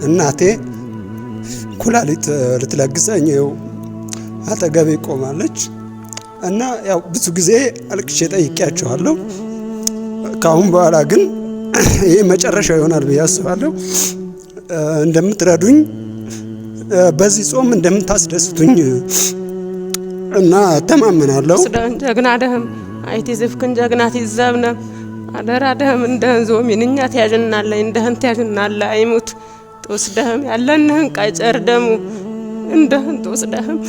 እናቴ ኩላሊት ልትለግሰኝ አጠገቤ ቆማለች እና ያው ብዙ ጊዜ አልቅሼ ጠይቄያቸዋለሁ። ካሁን በኋላ ግን ይሄ መጨረሻው ይሆናል ብዬ አስባለሁ። እንደምትረዱኝ በዚህ ጾም እንደምታስደስቱኝ እና ተማመናለሁ። ጀግና ደህም አይቲ ዝፍክን ጀግናት ይዘብነ አደራ ደህም እንደህን ዞም ይንኛት ያጅናለ እንደህን ያጅናለ አይሙት ጦስ ደህም ያለንህን ቃይጨር ደሙ እንደህን ጦስ ደህም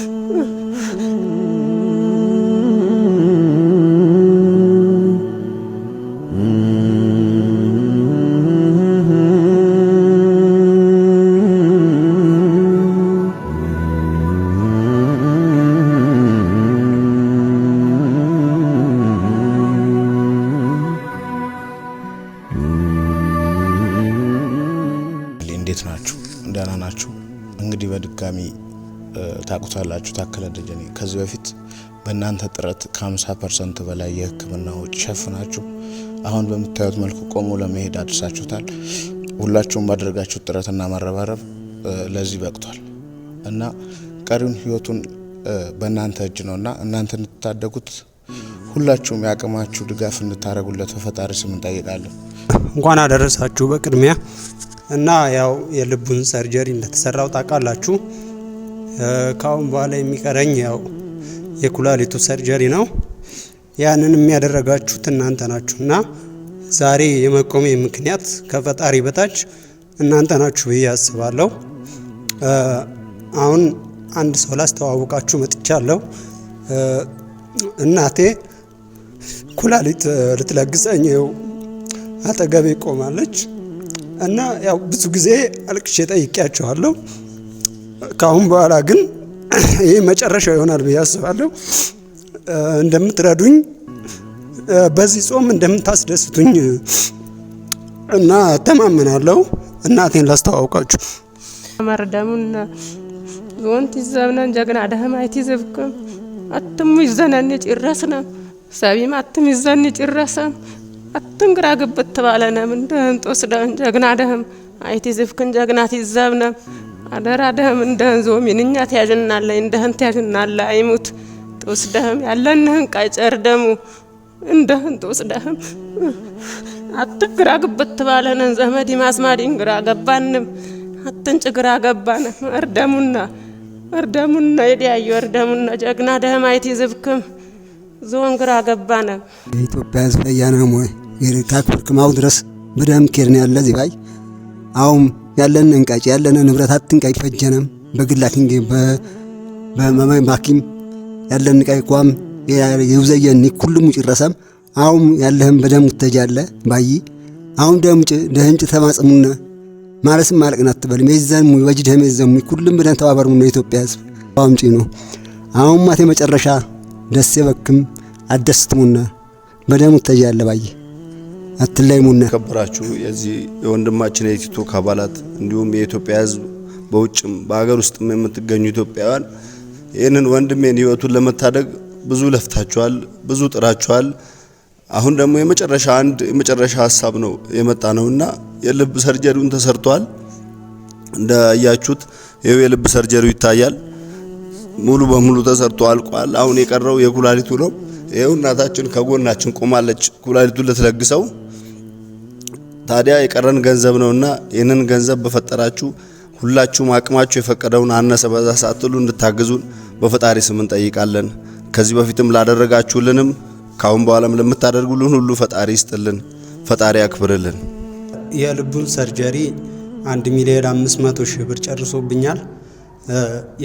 እንዴት ናችሁ? ደህና ናችሁ? እንግዲህ በድጋሚ ታቁታላችሁ ታከለ ደጀኔ ከዚህ በፊት በእናንተ ጥረት ከ50% በላይ የሕክምና ወጪ ሸፍናችሁ አሁን በምታዩት መልኩ ቆሞ ለመሄድ አድርሳችሁታል። ሁላችሁም ባደረጋችሁት ጥረትና መረባረብ ለዚህ በቅቷል እና ቀሪውን ህይወቱን በእናንተ እጅ ነውና እናንተ እንድታደጉት ሁላችሁም ያቅማችሁ ድጋፍ እንድታረጉለት በፈጣሪ ስም እንጠይቃለን። እንኳን አደረሳችሁ በቅድሚያ እና ያው የልቡን ሰርጀሪ እንደተሰራው ታውቃላችሁ። ካሁን በኋላ የሚቀረኝ ያው የኩላሊቱ ሰርጀሪ ነው። ያንን የሚያደርጋችሁት እናንተ ናችሁና ዛሬ የመቆሜ ምክንያት ከፈጣሪ በታች እናንተ ናችሁ ብዬ አስባለሁ። አሁን አንድ ሰው ላስተዋውቃችሁ መጥቻለሁ። እናቴ ኩላሊት ልትለግሰኝ አጠገቤ ቆማለች እና ያው ብዙ ጊዜ አልቅሼ ጠይቄያቸዋለሁ። ካሁን በኋላ ግን ይሄ መጨረሻው ይሆናል ብዬ አስባለሁ። እንደምትረዱኝ በዚህ ጾም እንደምታስደስቱኝ እና ተማመናለሁ። እናቴን ላስተዋውቃችሁ። መርደሙና ዞንት ይዘብነን ጀግና ደህማይቲ ዝብክም አትሙ ይዘነን ጭረስና ሰቢም አትም ይዘን ጭረሰም አትንግራ ግብት ባለነ እንደን ጦስደን ጀግና ደህም አይቲ ዝፍክን ጀግናት ይዘብነ አደራ ደህም እንደን ዞም ይንኛት ያጅናለ እንደህን ያጅናለ አይሙት ጦስ ደህም ያለንህን ቃይጨር ደሙ እንደህን ጦስ ደህም አትንግራ ግብት ባለነ ዘመድ ማስማዲን ግራ ገባንም አትንጭ ግራ ገባነ እርደሙና ይዲያዩ እርደሙና ጀግና ደህም አይቲ ዝፍክም ዞን ግራ ገባነ የኢትዮጵያ ሕዝብ ያናሞ የታክፍርክማው ድረስ በደም ኬርን ያለ ዚባይ አሁን ያለን እንቃጭ ያለን ንብረት አትንቃይ ፈጀነም በግላኪንግ በማኪም ያለን እንቃይ ቋም የውዘየኒ ሁሉም ይጭረሰም አሁን ያለህም በደም ተጃለ ባይ አሁን ደህንጭ ተማጽሙና ማለስም ማለቅናት በል መይዘን ወጅደህ መይዘን ሁሉም በደም ተባበሩና የኢትዮጵያ ሕዝብ አምጪ ነው። አሁን ማቴ መጨረሻ ደስ ይበክም አደስትሙና በደም ተጃለ ባይ አትላይሙና ከበራችሁ የዚህ የወንድማችን የቲክቶክ አባላት እንዲሁም የኢትዮጵያ ሕዝብ በውጭም በአገር ውስጥም የምትገኙ ኢትዮጵያውያን ይህንን ወንድሜን ህይወቱን ለመታደግ ብዙ ለፍታችኋል፣ ብዙ ጥራችኋል። አሁን ደግሞ የመጨረሻ ሐሳብ ነው የመጣ ነውና የልብ ሰርጀሪውን ተሰርቷል። እንዳያችሁት ይሄው የልብ ሰርጀሪው ይታያል። ሙሉ በሙሉ ተሰርቶ አልቋል። አሁን የቀረው የኩላሊቱ ነው። ይሄው እናታችን ከጎናችን ቆማለች ኩላሊቱን ልትለግሰው። ታዲያ የቀረን ገንዘብ ነውና ይህንን ገንዘብ በፈጠራችሁ ሁላችሁም አቅማችሁ የፈቀደውን አነሰ በዛ ሳትሉ እንድታግዙን በፈጣሪ ስም እንጠይቃለን። ከዚህ በፊትም ላደረጋችሁልንም ካሁን በኋላም ለምታደርጉልን ሁሉ ፈጣሪ ይስጥልን፣ ፈጣሪ ያክብርልን። የልቡን ሰርጀሪ 1,500,000 ብር ጨርሶብኛል።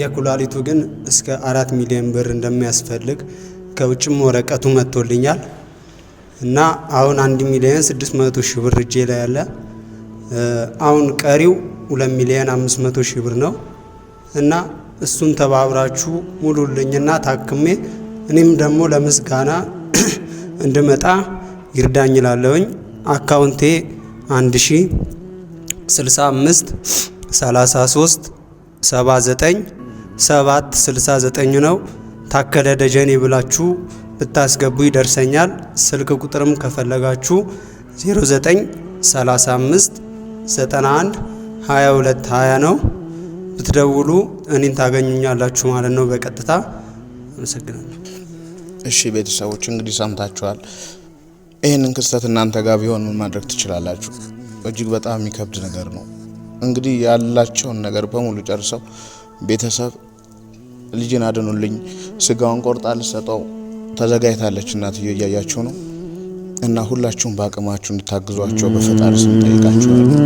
የኩላሊቱ ግን እስከ 4 ሚሊዮን ብር እንደሚያስፈልግ ከውጭም ወረቀቱ መጥቶልኛል እና አሁን 1,600,000 ብር እጄ ላይ ያለ አሁን ቀሪው 2,500,000 ብር ነው እና እሱን ተባብራችሁ ሙሉልኝና ታክሜ እኔም ደግሞ ለምስጋና እንድመጣ ይርዳኝ እላለሁኝ። አካውንቴ 1065 33 79 769 ነው። ታከለ ደጀኔ ብላችሁ ብታስገቡ ይደርሰኛል። ስልክ ቁጥርም ከፈለጋችሁ 0935 91 2220 ነው። ብትደውሉ እኔን ታገኙኛላችሁ ማለት ነው በቀጥታ። አመሰግናለሁ። እሺ ቤተሰቦች እንግዲህ ሰምታችኋል። ይህንን ክስተት እናንተ ጋር ቢሆን ምን ማድረግ ትችላላችሁ? እጅግ በጣም የሚከብድ ነገር ነው። እንግዲህ ያላቸውን ነገር በሙሉ ጨርሰው ቤተሰብ ልጅን አድኑልኝ ስጋውን ቆርጣ ልሰጠው ተዘጋጅታለች እናትየው እያያችሁ ነው። እና ሁላችሁም በአቅማችሁ እንድታግዟቸው በፈጣሪ ስም ጠይቃችኋለሁ።